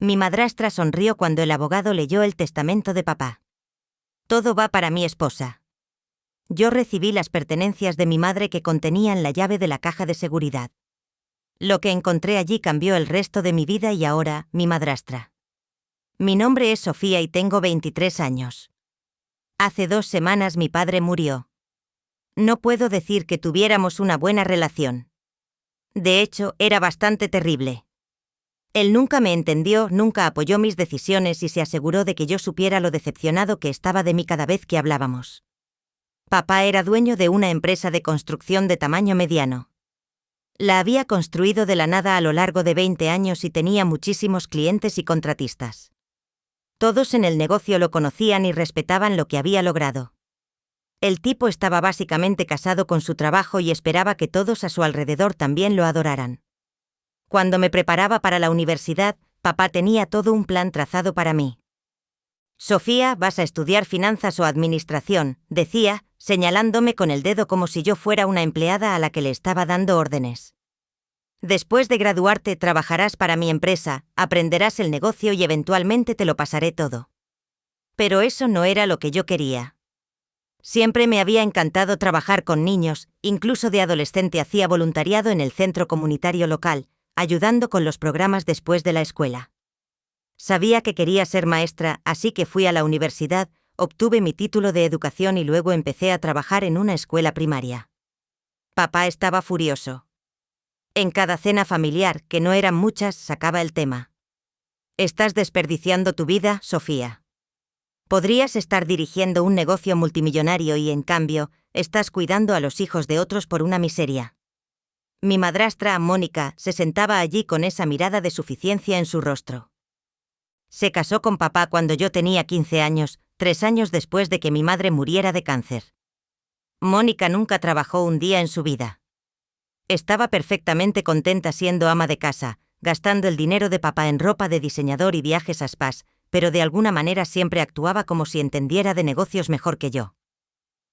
Mi madrastra sonrió cuando el abogado leyó el testamento de papá. Todo va para mi esposa. Yo recibí las pertenencias de mi madre que contenían la llave de la caja de seguridad. Lo que encontré allí cambió el resto de mi vida y ahora, mi madrastra. Mi nombre es Sofía y tengo 23 años. Hace 2 semanas mi padre murió. No puedo decir que tuviéramos una buena relación. De hecho, era bastante terrible. Él nunca me entendió, nunca apoyó mis decisiones y se aseguró de que yo supiera lo decepcionado que estaba de mí cada vez que hablábamos. Papá era dueño de una empresa de construcción de tamaño mediano. La había construido de la nada a lo largo de 20 años y tenía muchísimos clientes y contratistas. Todos en el negocio lo conocían y respetaban lo que había logrado. El tipo estaba básicamente casado con su trabajo y esperaba que todos a su alrededor también lo adoraran. Cuando me preparaba para la universidad, papá tenía todo un plan trazado para mí. Sofía, vas a estudiar finanzas o administración, decía, señalándome con el dedo como si yo fuera una empleada a la que le estaba dando órdenes. Después de graduarte trabajarás para mi empresa, aprenderás el negocio y eventualmente te lo pasaré todo. Pero eso no era lo que yo quería. Siempre me había encantado trabajar con niños, incluso de adolescente hacía voluntariado en el centro comunitario local, ayudando con los programas después de la escuela. Sabía que quería ser maestra, así que fui a la universidad, obtuve mi título de educación y luego empecé a trabajar en una escuela primaria. Papá estaba furioso. En cada cena familiar, que no eran muchas, sacaba el tema. Estás desperdiciando tu vida, Sofía. Podrías estar dirigiendo un negocio multimillonario y, en cambio, estás cuidando a los hijos de otros por una miseria. Mi madrastra, Mónica, se sentaba allí con esa mirada de suficiencia en su rostro. Se casó con papá cuando yo tenía 15 años, 3 años después de que mi madre muriera de cáncer. Mónica nunca trabajó un día en su vida. Estaba perfectamente contenta siendo ama de casa, gastando el dinero de papá en ropa de diseñador y viajes a spas, pero de alguna manera siempre actuaba como si entendiera de negocios mejor que yo.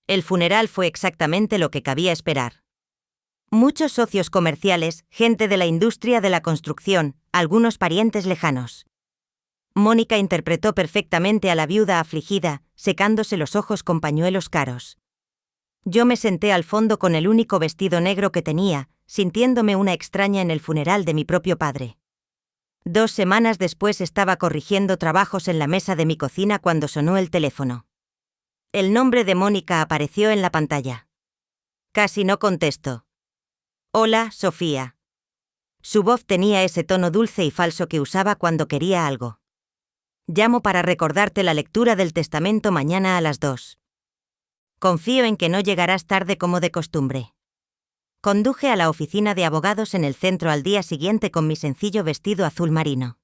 El funeral fue exactamente lo que cabía esperar. Muchos socios comerciales, gente de la industria de la construcción, algunos parientes lejanos. Mónica interpretó perfectamente a la viuda afligida, secándose los ojos con pañuelos caros. Yo me senté al fondo con el único vestido negro que tenía, sintiéndome una extraña en el funeral de mi propio padre. 2 semanas después estaba corrigiendo trabajos en la mesa de mi cocina cuando sonó el teléfono. El nombre de Mónica apareció en la pantalla. Casi no contestó. Hola, Sofía. Su voz tenía ese tono dulce y falso que usaba cuando quería algo. Llamo para recordarte la lectura del testamento mañana a las 2. Confío en que no llegarás tarde como de costumbre. Conduje a la oficina de abogados en el centro al día siguiente con mi sencillo vestido azul marino.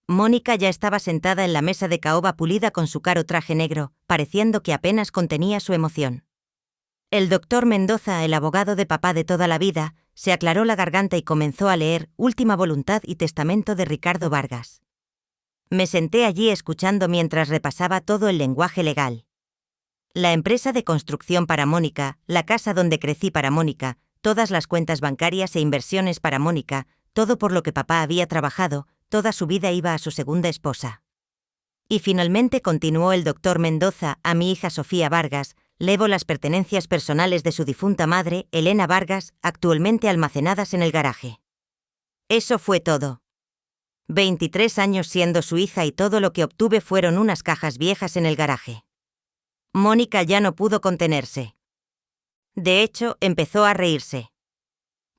Mónica ya estaba sentada en la mesa de caoba pulida con su caro traje negro, pareciendo que apenas contenía su emoción. El doctor Mendoza, el abogado de papá de toda la vida, se aclaró la garganta y comenzó a leer Última voluntad y testamento de Ricardo Vargas. Me senté allí escuchando mientras repasaba todo el lenguaje legal. La empresa de construcción para Mónica, la casa donde crecí para Mónica, todas las cuentas bancarias e inversiones para Mónica, todo por lo que papá había trabajado, toda su vida iba a su segunda esposa. Y finalmente continuó el doctor Mendoza, a mi hija Sofía Vargas, levo las pertenencias personales de su difunta madre, Elena Vargas, actualmente almacenadas en el garaje. Eso fue todo. 23 años siendo su hija y todo lo que obtuve fueron unas cajas viejas en el garaje. Mónica ya no pudo contenerse. De hecho, empezó a reírse.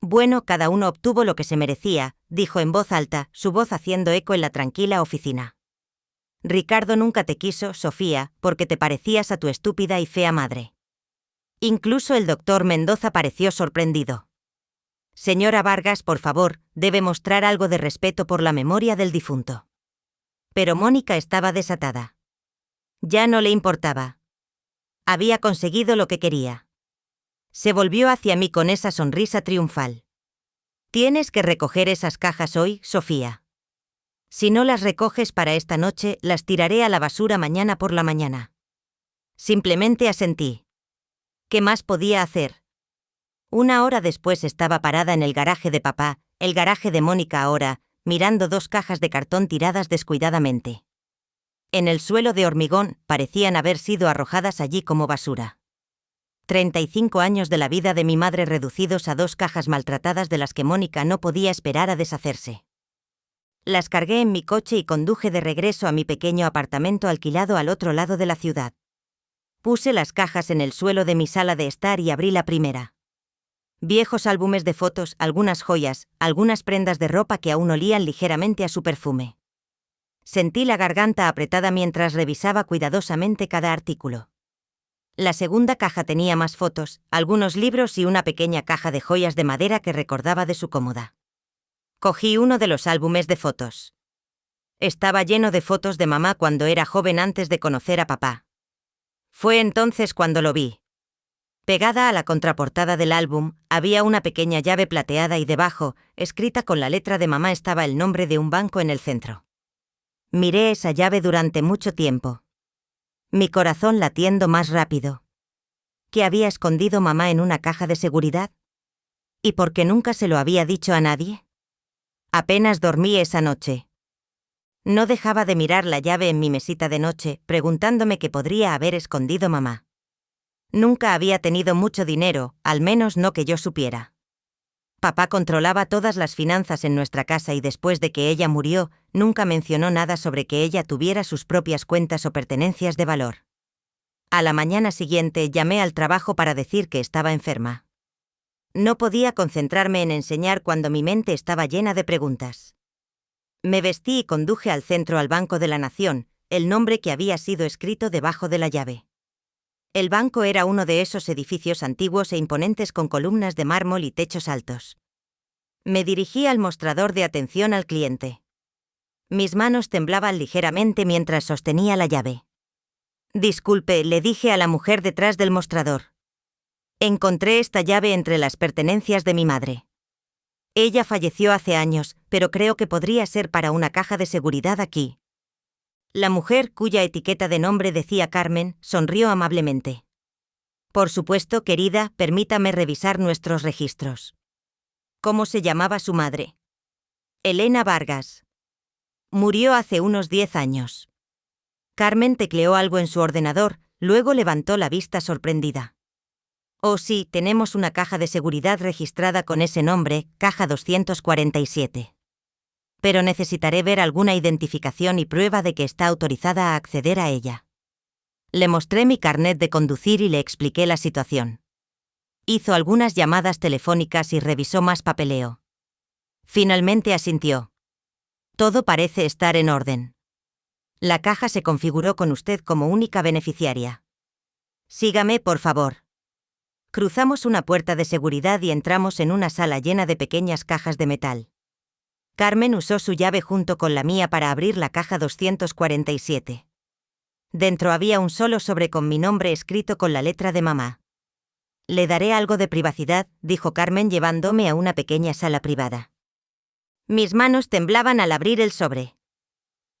Bueno, cada uno obtuvo lo que se merecía, dijo en voz alta, su voz haciendo eco en la tranquila oficina. Ricardo nunca te quiso, Sofía, porque te parecías a tu estúpida y fea madre. Incluso el doctor Mendoza pareció sorprendido. Señora Vargas, por favor, debe mostrar algo de respeto por la memoria del difunto. Pero Mónica estaba desatada. Ya no le importaba. Había conseguido lo que quería. Se volvió hacia mí con esa sonrisa triunfal. Tienes que recoger esas cajas hoy, Sofía. Si no las recoges para esta noche, las tiraré a la basura mañana por la mañana. Simplemente asentí. ¿Qué más podía hacer? 1 hora después estaba parada en el garaje de papá, el garaje de Mónica ahora, mirando 2 cajas de cartón tiradas descuidadamente. En el suelo de hormigón, parecían haber sido arrojadas allí como basura. 35 años de la vida de mi madre reducidos a 2 cajas maltratadas de las que Mónica no podía esperar a deshacerse. Las cargué en mi coche y conduje de regreso a mi pequeño apartamento alquilado al otro lado de la ciudad. Puse las cajas en el suelo de mi sala de estar y abrí la primera. Viejos álbumes de fotos, algunas joyas, algunas prendas de ropa que aún olían ligeramente a su perfume. Sentí la garganta apretada mientras revisaba cuidadosamente cada artículo. La segunda caja tenía más fotos, algunos libros y una pequeña caja de joyas de madera que recordaba de su cómoda. Cogí uno de los álbumes de fotos. Estaba lleno de fotos de mamá cuando era joven antes de conocer a papá. Fue entonces cuando lo vi. Pegada a la contraportada del álbum, había una pequeña llave plateada y debajo, escrita con la letra de mamá, estaba el nombre de un banco en el centro. Miré esa llave durante mucho tiempo. Mi corazón latiendo más rápido. ¿Qué había escondido mamá en una caja de seguridad? ¿Y por qué nunca se lo había dicho a nadie? Apenas dormí esa noche. No dejaba de mirar la llave en mi mesita de noche, preguntándome qué podría haber escondido mamá. Nunca había tenido mucho dinero, al menos no que yo supiera. Papá controlaba todas las finanzas en nuestra casa y después de que ella murió, nunca mencionó nada sobre que ella tuviera sus propias cuentas o pertenencias de valor. A la mañana siguiente llamé al trabajo para decir que estaba enferma. No podía concentrarme en enseñar cuando mi mente estaba llena de preguntas. Me vestí y conduje al centro al Banco de la Nación, el nombre que había sido escrito debajo de la llave. El banco era uno de esos edificios antiguos e imponentes con columnas de mármol y techos altos. Me dirigí al mostrador de atención al cliente. Mis manos temblaban ligeramente mientras sostenía la llave. Disculpe, le dije a la mujer detrás del mostrador. Encontré esta llave entre las pertenencias de mi madre. Ella falleció hace años, pero creo que podría ser para una caja de seguridad aquí. La mujer, cuya etiqueta de nombre decía Carmen, sonrió amablemente. Por supuesto, querida, permítame revisar nuestros registros. ¿Cómo se llamaba su madre? Elena Vargas. Murió hace unos 10 años. Carmen tecleó algo en su ordenador, luego levantó la vista sorprendida. Oh sí, tenemos una caja de seguridad registrada con ese nombre, caja 247. Pero necesitaré ver alguna identificación y prueba de que está autorizada a acceder a ella. Le mostré mi carnet de conducir y le expliqué la situación. Hizo algunas llamadas telefónicas y revisó más papeleo. Finalmente asintió. Todo parece estar en orden. La caja se configuró con usted como única beneficiaria. Sígame, por favor. Cruzamos una puerta de seguridad y entramos en una sala llena de pequeñas cajas de metal. Carmen usó su llave junto con la mía para abrir la caja 247. Dentro había un solo sobre con mi nombre escrito con la letra de mamá. Le daré algo de privacidad, dijo Carmen llevándome a una pequeña sala privada. Mis manos temblaban al abrir el sobre.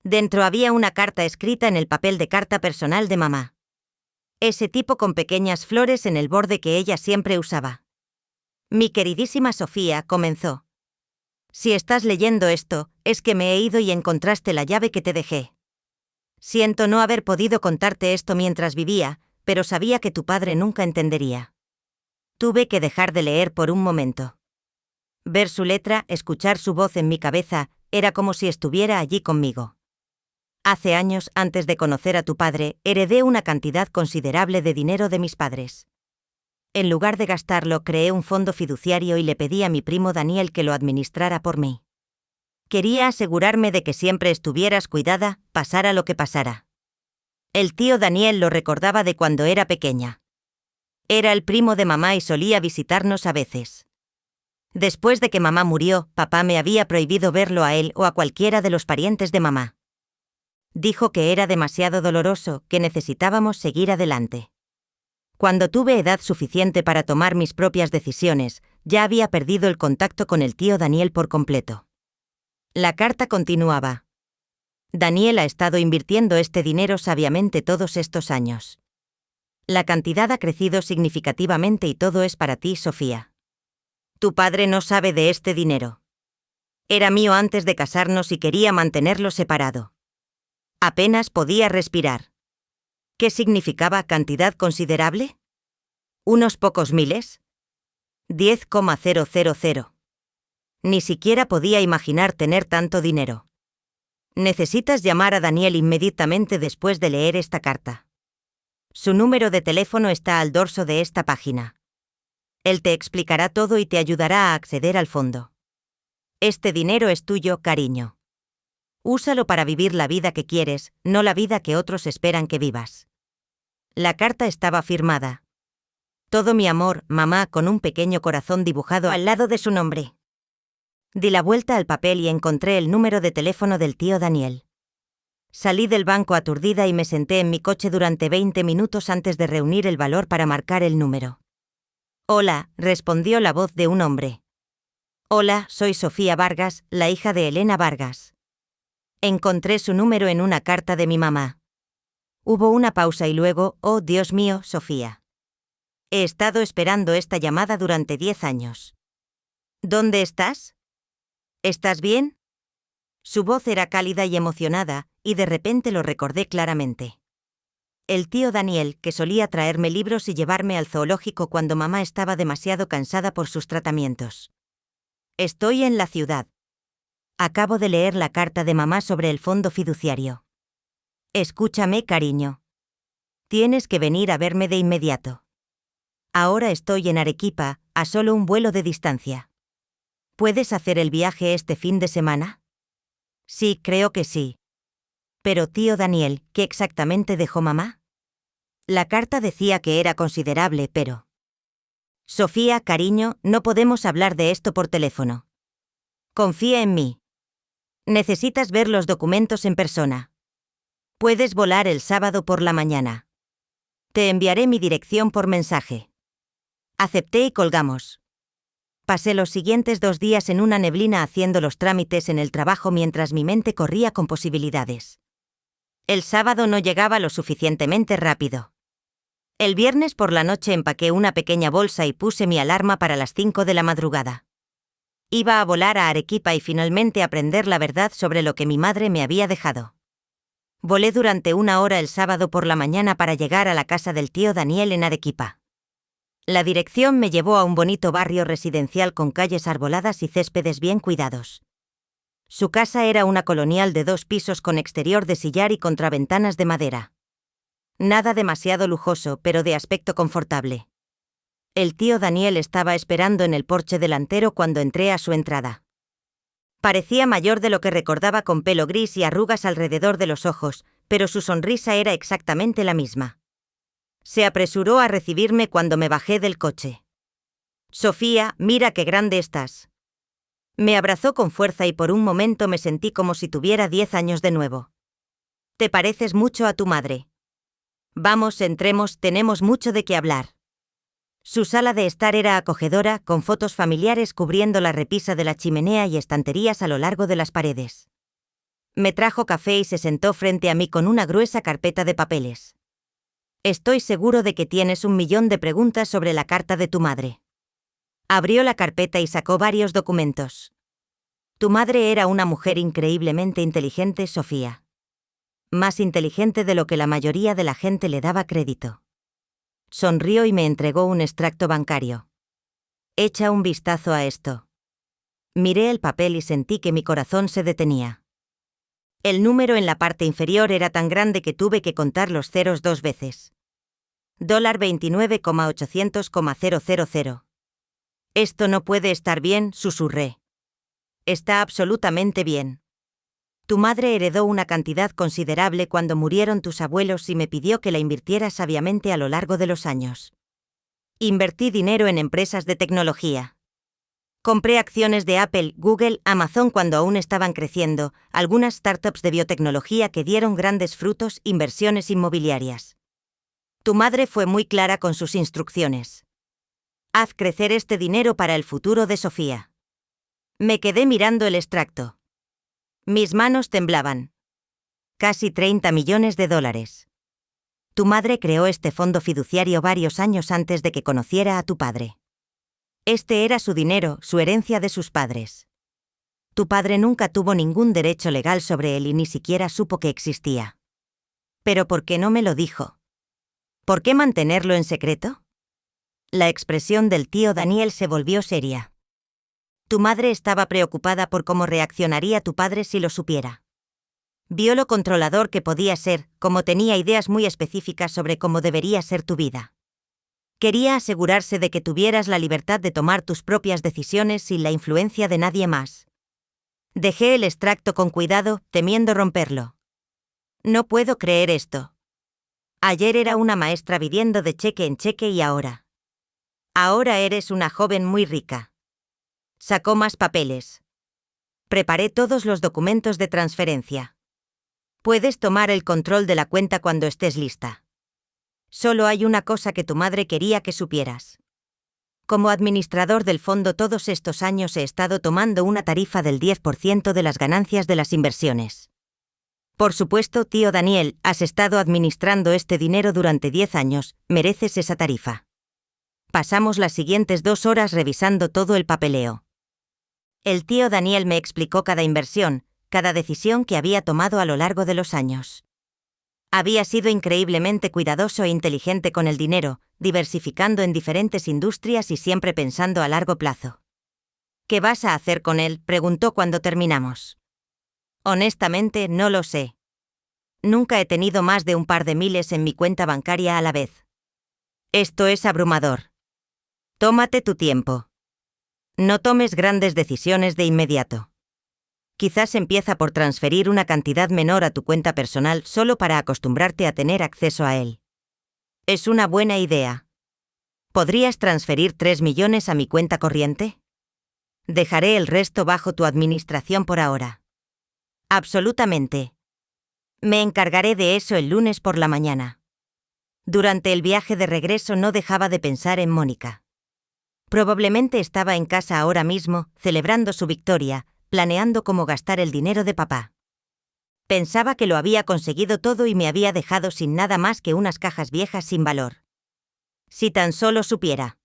Dentro había una carta escrita en el papel de carta personal de mamá. Ese tipo con pequeñas flores en el borde que ella siempre usaba. Mi queridísima Sofía, comenzó. Si estás leyendo esto, es que me he ido y encontraste la llave que te dejé. Siento no haber podido contarte esto mientras vivía, pero sabía que tu padre nunca entendería. Tuve que dejar de leer por un momento. Ver su letra, escuchar su voz en mi cabeza, era como si estuviera allí conmigo. Hace años, antes de conocer a tu padre, heredé una cantidad considerable de dinero de mis padres. En lugar de gastarlo, creé un fondo fiduciario y le pedí a mi primo Daniel que lo administrara por mí. Quería asegurarme de que siempre estuvieras cuidada, pasara lo que pasara. El tío Daniel lo recordaba de cuando era pequeña. Era el primo de mamá y solía visitarnos a veces. Después de que mamá murió, papá me había prohibido verlo a él o a cualquiera de los parientes de mamá. Dijo que era demasiado doloroso, que necesitábamos seguir adelante. Cuando tuve edad suficiente para tomar mis propias decisiones, ya había perdido el contacto con el tío Daniel por completo. La carta continuaba. Daniel ha estado invirtiendo este dinero sabiamente todos estos años. La cantidad ha crecido significativamente y todo es para ti, Sofía. Tu padre no sabe de este dinero. Era mío antes de casarnos y quería mantenerlo separado. Apenas podía respirar. ¿Qué significaba cantidad considerable? ¿Unos pocos miles? 10,000. Ni siquiera podía imaginar tener tanto dinero. Necesitas llamar a Daniel inmediatamente después de leer esta carta. Su número de teléfono está al dorso de esta página. Él te explicará todo y te ayudará a acceder al fondo. Este dinero es tuyo, cariño. Úsalo para vivir la vida que quieres, no la vida que otros esperan que vivas. La carta estaba firmada. Todo mi amor, mamá, con un pequeño corazón dibujado al lado de su nombre. Di la vuelta al papel y encontré el número de teléfono del tío Daniel. Salí del banco aturdida y me senté en mi coche durante 20 minutos antes de reunir el valor para marcar el número. Hola, respondió la voz de un hombre. Hola, soy Sofía Vargas, la hija de Elena Vargas. Encontré su número en una carta de mi mamá. Hubo una pausa y luego, oh Dios mío, Sofía. He estado esperando esta llamada durante 10 años. ¿Dónde estás? ¿Estás bien? Su voz era cálida y emocionada, y de repente lo recordé claramente. El tío Daniel, que solía traerme libros y llevarme al zoológico cuando mamá estaba demasiado cansada por sus tratamientos. Estoy en la ciudad. Acabo de leer la carta de mamá sobre el fondo fiduciario. Escúchame, cariño. Tienes que venir a verme de inmediato. Ahora estoy en Arequipa, a solo un vuelo de distancia. ¿Puedes hacer el viaje este fin de semana? Sí, creo que sí. Pero tío Daniel, ¿qué exactamente dejó mamá? La carta decía que era considerable, pero... Sofía, cariño, no podemos hablar de esto por teléfono. Confía en mí. Necesitas ver los documentos en persona. Puedes volar el sábado por la mañana. Te enviaré mi dirección por mensaje. Acepté y colgamos. Pasé los siguientes 2 días en una neblina haciendo los trámites en el trabajo mientras mi mente corría con posibilidades. El sábado no llegaba lo suficientemente rápido. El viernes por la noche empaqué una pequeña bolsa y puse mi alarma para las 5 de la madrugada. Iba a volar a Arequipa y finalmente aprender la verdad sobre lo que mi madre me había dejado. Volé durante 1 hora el sábado por la mañana para llegar a la casa del tío Daniel en Arequipa. La dirección me llevó a un bonito barrio residencial con calles arboladas y céspedes bien cuidados. Su casa era una colonial de 2 pisos con exterior de sillar y contraventanas de madera. Nada demasiado lujoso, pero de aspecto confortable. El tío Daniel estaba esperando en el porche delantero cuando entré a su entrada. Parecía mayor de lo que recordaba, con pelo gris y arrugas alrededor de los ojos, pero su sonrisa era exactamente la misma. Se apresuró a recibirme cuando me bajé del coche. Sofía, mira qué grande estás. Me abrazó con fuerza y por un momento me sentí como si tuviera 10 años de nuevo. Te pareces mucho a tu madre. Vamos, entremos, tenemos mucho de qué hablar. Su sala de estar era acogedora, con fotos familiares cubriendo la repisa de la chimenea y estanterías a lo largo de las paredes. Me trajo café y se sentó frente a mí con una gruesa carpeta de papeles. Estoy seguro de que tienes 1.000.000 de preguntas sobre la carta de tu madre. Abrió la carpeta y sacó varios documentos. Tu madre era una mujer increíblemente inteligente, Sofía. Más inteligente de lo que la mayoría de la gente le daba crédito. Sonrió y me entregó un extracto bancario. Echa un vistazo a esto. Miré el papel y sentí que mi corazón se detenía. El número en la parte inferior era tan grande que tuve que contar los ceros 2 veces. $29,800,000. Esto no puede estar bien, susurré. Está absolutamente bien. Tu madre heredó una cantidad considerable cuando murieron tus abuelos y me pidió que la invirtiera sabiamente a lo largo de los años. Invertí dinero en empresas de tecnología. Compré acciones de Apple, Google, Amazon cuando aún estaban creciendo, algunas startups de biotecnología que dieron grandes frutos, inversiones inmobiliarias. Tu madre fue muy clara con sus instrucciones. Haz crecer este dinero para el futuro de Sofía. Me quedé mirando el extracto. Mis manos temblaban. Casi $30 millones. Tu madre creó este fondo fiduciario varios años antes de que conociera a tu padre. Este era su dinero, su herencia de sus padres. Tu padre nunca tuvo ningún derecho legal sobre él y ni siquiera supo que existía. ¿Pero por qué no me lo dijo? ¿Por qué mantenerlo en secreto? La expresión del tío Daniel se volvió seria. Tu madre estaba preocupada por cómo reaccionaría tu padre si lo supiera. Vio lo controlador que podía ser, como tenía ideas muy específicas sobre cómo debería ser tu vida. Quería asegurarse de que tuvieras la libertad de tomar tus propias decisiones sin la influencia de nadie más. Dejé el extracto con cuidado, temiendo romperlo. No puedo creer esto. Ayer era una maestra viviendo de cheque en cheque y ahora. Ahora eres una joven muy rica. Sacó más papeles. Preparé todos los documentos de transferencia. Puedes tomar el control de la cuenta cuando estés lista. Solo hay una cosa que tu madre quería que supieras. Como administrador del fondo todos estos años he estado tomando una tarifa del 10% de las ganancias de las inversiones. Por supuesto, tío Daniel, has estado administrando este dinero durante 10 años, mereces esa tarifa. Pasamos las siguientes 2 horas revisando todo el papeleo. El tío Daniel me explicó cada inversión, cada decisión que había tomado a lo largo de los años. Había sido increíblemente cuidadoso e inteligente con el dinero, diversificando en diferentes industrias y siempre pensando a largo plazo. ¿Qué vas a hacer con él?, preguntó cuando terminamos. Honestamente, no lo sé. Nunca he tenido más de un par de miles en mi cuenta bancaria a la vez. Esto es abrumador. Tómate tu tiempo. No tomes grandes decisiones de inmediato. Quizás empieza por transferir una cantidad menor a tu cuenta personal solo para acostumbrarte a tener acceso a él. Es una buena idea. ¿Podrías transferir 3 millones a mi cuenta corriente? Dejaré el resto bajo tu administración por ahora. Absolutamente. Me encargaré de eso el lunes por la mañana. Durante el viaje de regreso no dejaba de pensar en Mónica. Probablemente estaba en casa ahora mismo, celebrando su victoria, planeando cómo gastar el dinero de papá. Pensaba que lo había conseguido todo y me había dejado sin nada más que unas cajas viejas sin valor. Si tan solo supiera.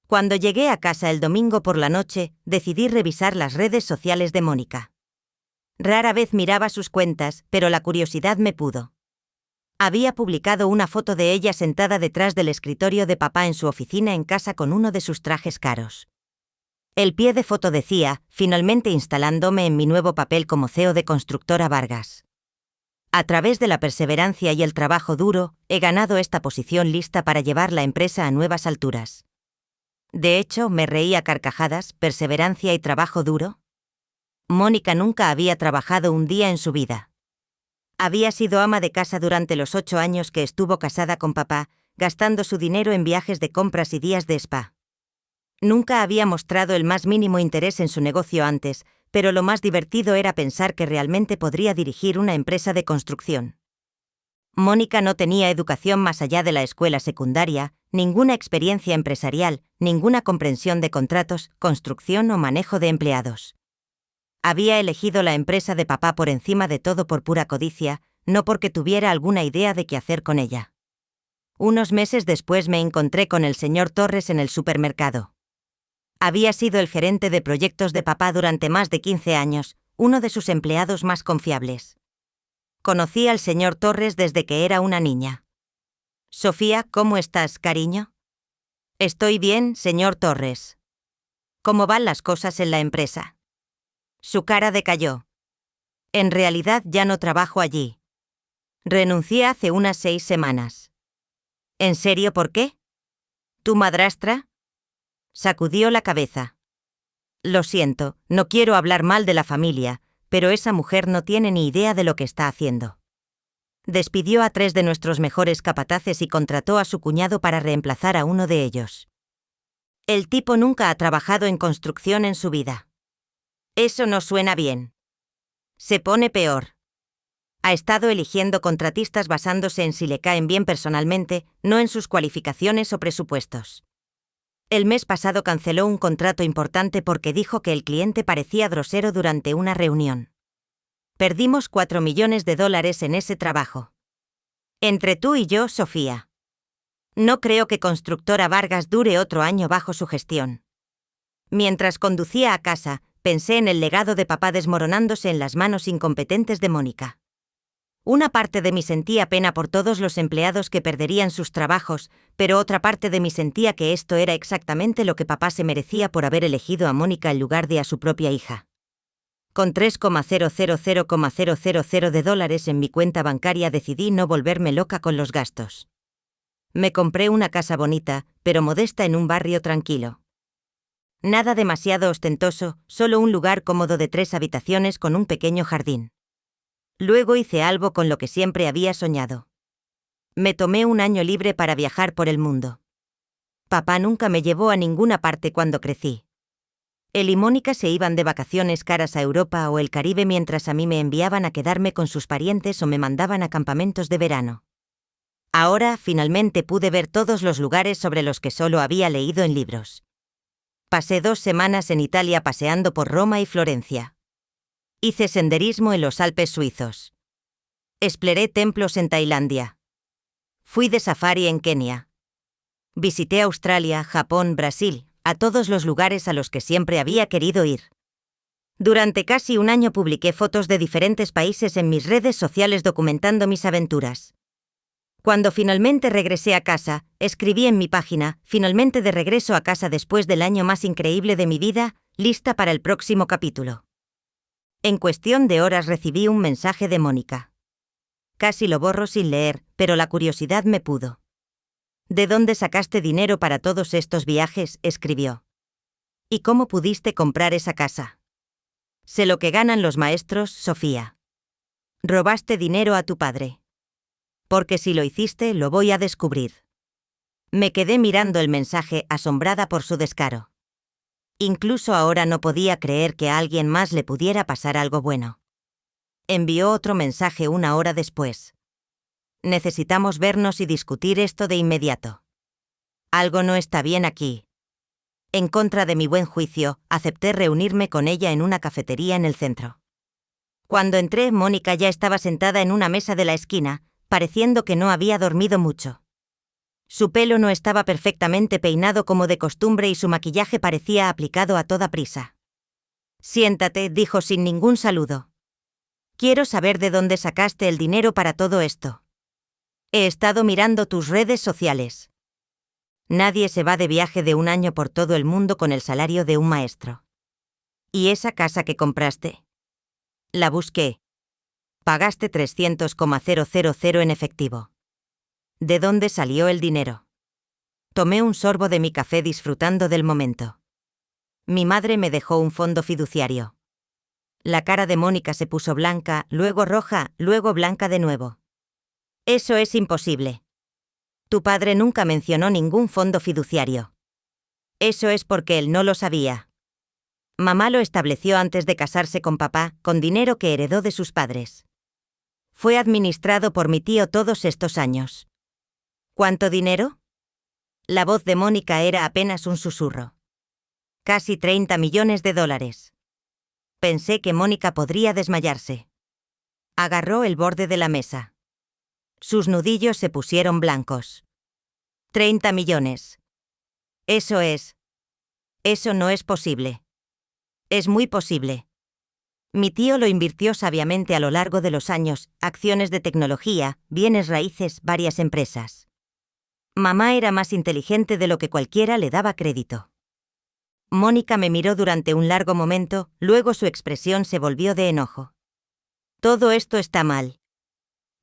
Cuando llegué a casa el domingo por la noche, decidí revisar las redes sociales de Mónica. Rara vez miraba sus cuentas, pero la curiosidad me pudo. Había publicado una foto de ella sentada detrás del escritorio de papá en su oficina en casa con uno de sus trajes caros. El pie de foto decía, finalmente instalándome en mi nuevo papel como CEO de Constructora Vargas. A través de la perseverancia y el trabajo duro, he ganado esta posición lista para llevar la empresa a nuevas alturas. De hecho, me reí a carcajadas, perseverancia y trabajo duro. Mónica nunca había trabajado un día en su vida. Había sido ama de casa durante los 8 años que estuvo casada con papá, gastando su dinero en viajes de compras y días de spa. Nunca había mostrado el más mínimo interés en su negocio antes, pero lo más divertido era pensar que realmente podría dirigir una empresa de construcción. Mónica no tenía educación más allá de la escuela secundaria, ninguna experiencia empresarial, ninguna comprensión de contratos, construcción o manejo de empleados. Había elegido la empresa de papá por encima de todo por pura codicia, no porque tuviera alguna idea de qué hacer con ella. Unos meses después me encontré con el señor Torres en el supermercado. Había sido el gerente de proyectos de papá durante más de 15 años, uno de sus empleados más confiables. Conocí al señor Torres desde que era una niña. Sofía, ¿cómo estás, cariño? Estoy bien, señor Torres. ¿Cómo van las cosas en la empresa? Su cara decayó. En realidad ya no trabajo allí. Renuncié hace unas 6 semanas. ¿En serio por qué? ¿Tu madrastra? Sacudió la cabeza. Lo siento, no quiero hablar mal de la familia, pero esa mujer no tiene ni idea de lo que está haciendo. Despidió a 3 de nuestros mejores capataces y contrató a su cuñado para reemplazar a uno de ellos. El tipo nunca ha trabajado en construcción en su vida. Eso no suena bien. Se pone peor. Ha estado eligiendo contratistas basándose en si le caen bien personalmente, no en sus cualificaciones o presupuestos. El mes pasado canceló un contrato importante porque dijo que el cliente parecía grosero durante una reunión. Perdimos $4 millones en ese trabajo. Entre tú y yo, Sofía. No creo que Constructora Vargas dure otro año bajo su gestión. Mientras conducía a casa, Pensé en el legado de papá desmoronándose en las manos incompetentes de Mónica. Una parte de mí sentía pena por todos los empleados que perderían sus trabajos, pero otra parte de mí sentía que esto era exactamente lo que papá se merecía por haber elegido a Mónica en lugar de a su propia hija. Con 3,000,000 de dólares en mi cuenta bancaria decidí no volverme loca con los gastos. Me compré una casa bonita, pero modesta en un barrio tranquilo. Nada demasiado ostentoso, solo un lugar cómodo de 3 habitaciones con un pequeño jardín. Luego hice algo con lo que siempre había soñado. Me tomé un año libre para viajar por el mundo. Papá nunca me llevó a ninguna parte cuando crecí. Él y Mónica se iban de vacaciones caras a Europa o el Caribe mientras a mí me enviaban a quedarme con sus parientes o me mandaban a campamentos de verano. Ahora, finalmente pude ver todos los lugares sobre los que solo había leído en libros. Pasé 2 semanas en Italia paseando por Roma y Florencia. Hice senderismo en los Alpes suizos. Exploré templos en Tailandia. Fui de safari en Kenia. Visité Australia, Japón, Brasil, a todos los lugares a los que siempre había querido ir. Durante casi un año publiqué fotos de diferentes países en mis redes sociales documentando mis aventuras. Cuando finalmente regresé a casa, escribí en mi página, finalmente de regreso a casa después del año más increíble de mi vida, lista para el próximo capítulo. En cuestión de horas recibí un mensaje de Mónica. Casi lo borro sin leer, pero la curiosidad me pudo. ¿De dónde sacaste dinero para todos estos viajes?, escribió. ¿Y cómo pudiste comprar esa casa? Sé lo que ganan los maestros, Sofía. Robaste dinero a tu padre. Porque si lo hiciste, lo voy a descubrir. Me quedé mirando el mensaje, asombrada por su descaro. Incluso ahora no podía creer que a alguien más le pudiera pasar algo bueno. Envió otro mensaje 1 hora después. Necesitamos vernos y discutir esto de inmediato. Algo no está bien aquí. En contra de mi buen juicio, acepté reunirme con ella en una cafetería en el centro. Cuando entré, Mónica ya estaba sentada en una mesa de la esquina, pareciendo que no había dormido mucho. Su pelo no estaba perfectamente peinado como de costumbre y su maquillaje parecía aplicado a toda prisa. Siéntate, dijo sin ningún saludo. Quiero saber de dónde sacaste el dinero para todo esto. He estado mirando tus redes sociales. Nadie se va de viaje de un año por todo el mundo con el salario de un maestro. ¿Y esa casa que compraste? La busqué. Pagaste 300,000 en efectivo. ¿De dónde salió el dinero? Tomé un sorbo de mi café disfrutando del momento. Mi madre me dejó un fondo fiduciario. La cara de Mónica se puso blanca, luego roja, luego blanca de nuevo. Eso es imposible. Tu padre nunca mencionó ningún fondo fiduciario. Eso es porque él no lo sabía. Mamá lo estableció antes de casarse con papá, con dinero que heredó de sus padres. Fue administrado por mi tío todos estos años. ¿Cuánto dinero? La voz de Mónica era apenas un susurro. Casi 30 millones de dólares. Pensé que Mónica podría desmayarse. Agarró el borde de la mesa. Sus nudillos se pusieron blancos. 30 millones. Eso es. Eso no es posible. Es muy posible. Mi tío lo invirtió sabiamente a lo largo de los años, acciones de tecnología, bienes raíces, varias empresas. Mamá era más inteligente de lo que cualquiera le daba crédito. Mónica me miró durante un largo momento, luego su expresión se volvió de enojo. Todo esto está mal.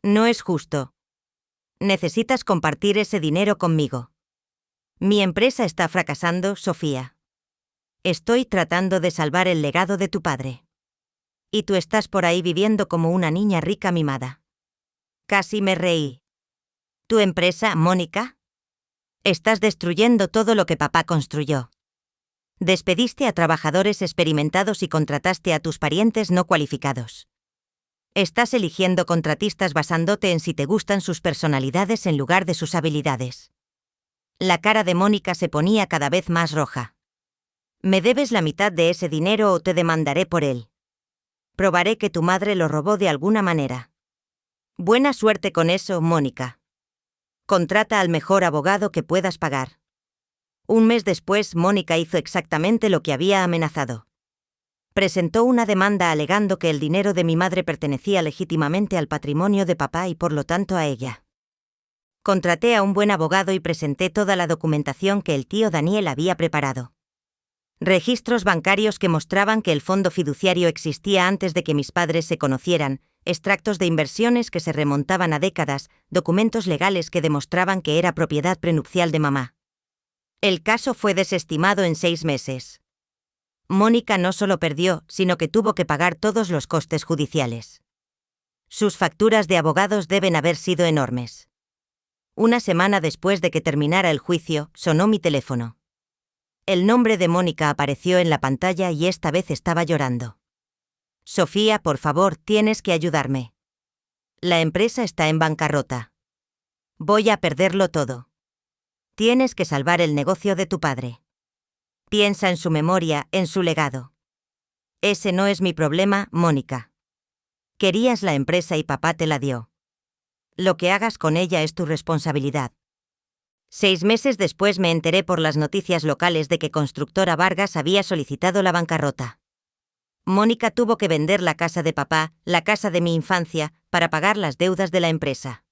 No es justo. Necesitas compartir ese dinero conmigo. Mi empresa está fracasando, Sofía. Estoy tratando de salvar el legado de tu padre. Y tú estás por ahí viviendo como una niña rica mimada. Casi me reí. ¿Tu empresa, Mónica? Estás destruyendo todo lo que papá construyó. Despediste a trabajadores experimentados y contrataste a tus parientes no cualificados. Estás eligiendo contratistas basándote en si te gustan sus personalidades en lugar de sus habilidades. La cara de Mónica se ponía cada vez más roja. Me debes la mitad de ese dinero o te demandaré por él. Probaré que tu madre lo robó de alguna manera. Buena suerte con eso, Mónica. Contrata al mejor abogado que puedas pagar. Un mes después, Mónica hizo exactamente lo que había amenazado. Presentó una demanda alegando que el dinero de mi madre pertenecía legítimamente al patrimonio de papá y por lo tanto a ella. Contraté a un buen abogado y presenté toda la documentación que el tío Daniel había preparado. Registros bancarios que mostraban que el fondo fiduciario existía antes de que mis padres se conocieran, extractos de inversiones que se remontaban a décadas, documentos legales que demostraban que era propiedad prenupcial de mamá. El caso fue desestimado en 6 meses. Mónica no solo perdió, sino que tuvo que pagar todos los costes judiciales. Sus facturas de abogados deben haber sido enormes. Una semana después de que terminara el juicio, sonó mi teléfono. El nombre de Mónica apareció en la pantalla y esta vez estaba llorando. Sofía, por favor, tienes que ayudarme. La empresa está en bancarrota. Voy a perderlo todo. Tienes que salvar el negocio de tu padre. Piensa en su memoria, en su legado. Ese no es mi problema, Mónica. Querías la empresa y papá te la dio. Lo que hagas con ella es tu responsabilidad. 6 meses después me enteré por las noticias locales de que Constructora Vargas había solicitado la bancarrota. Mónica tuvo que vender la casa de papá, la casa de mi infancia, para pagar las deudas de la empresa.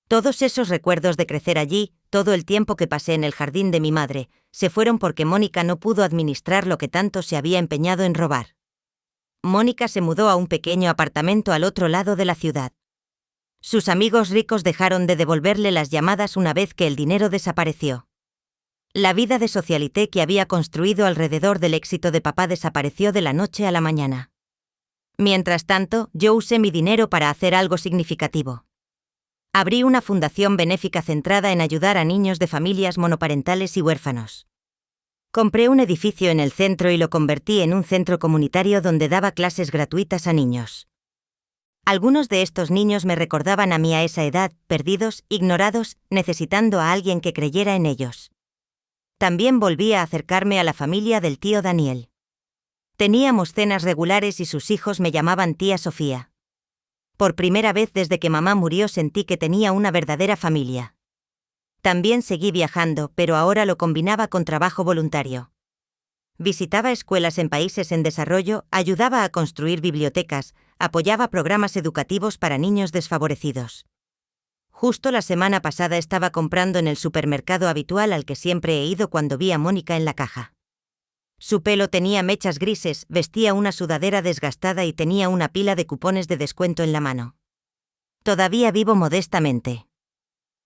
Todos esos recuerdos de crecer allí, todo el tiempo que pasé en el jardín de mi madre, se fueron porque Mónica no pudo administrar lo que tanto se había empeñado en robar. Mónica se mudó a un pequeño apartamento al otro lado de la ciudad. Sus amigos ricos dejaron de devolverle las llamadas una vez que el dinero desapareció. La vida de socialité que había construido alrededor del éxito de papá desapareció de la noche a la mañana. Mientras tanto, yo usé mi dinero para hacer algo significativo. Abrí una fundación benéfica centrada en ayudar a niños de familias monoparentales y huérfanos. Compré un edificio en el centro y lo convertí en un centro comunitario donde daba clases gratuitas a niños. Algunos de estos niños me recordaban a mí a esa edad, perdidos, ignorados, necesitando a alguien que creyera en ellos. También volví a acercarme a la familia del tío Daniel. Teníamos cenas regulares y sus hijos me llamaban tía Sofía. Por primera vez desde que mamá murió sentí que tenía una verdadera familia. También seguí viajando, pero ahora lo combinaba con trabajo voluntario. Visitaba escuelas en países en desarrollo, ayudaba a construir bibliotecas, apoyaba programas educativos para niños desfavorecidos. Justo la semana pasada estaba comprando en el supermercado habitual al que siempre he ido cuando vi a Mónica en la caja. Su pelo tenía mechas grises, vestía una sudadera desgastada y tenía una pila de cupones de descuento en la mano. Todavía vivo modestamente.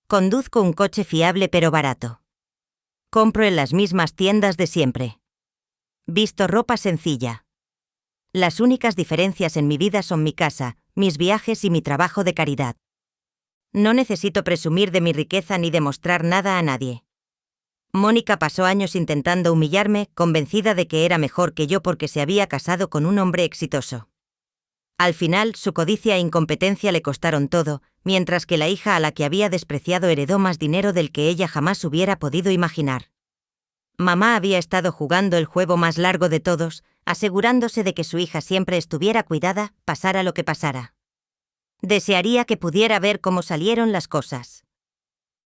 Conduzco un coche fiable pero barato. Compro en las mismas tiendas de siempre. Visto ropa sencilla. Las únicas diferencias en mi vida son mi casa, mis viajes y mi trabajo de caridad. No necesito presumir de mi riqueza ni demostrar nada a nadie. Mónica pasó años intentando humillarme, convencida de que era mejor que yo porque se había casado con un hombre exitoso. Al final, su codicia e incompetencia le costaron todo, mientras que la hija a la que había despreciado heredó más dinero del que ella jamás hubiera podido imaginar. Mamá había estado jugando el juego más largo de todos, asegurándose de que su hija siempre estuviera cuidada, pasara lo que pasara. Desearía que pudiera ver cómo salieron las cosas.